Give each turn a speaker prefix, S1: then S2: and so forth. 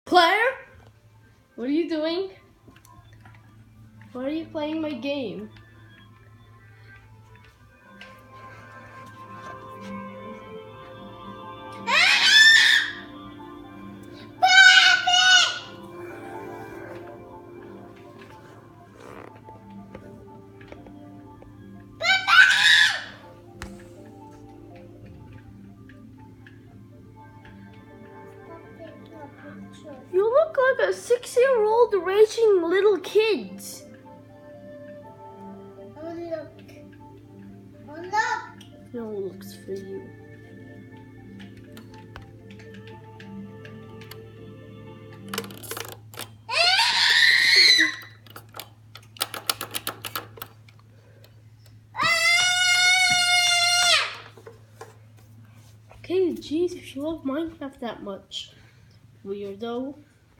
S1: Claire? What are you doing? Why are you playing my game? You look like a 6-year-old raging little kid.
S2: Oh look. Oh look.
S1: No looks for you. Okay, geez, if you love Minecraft that much. Weirdo.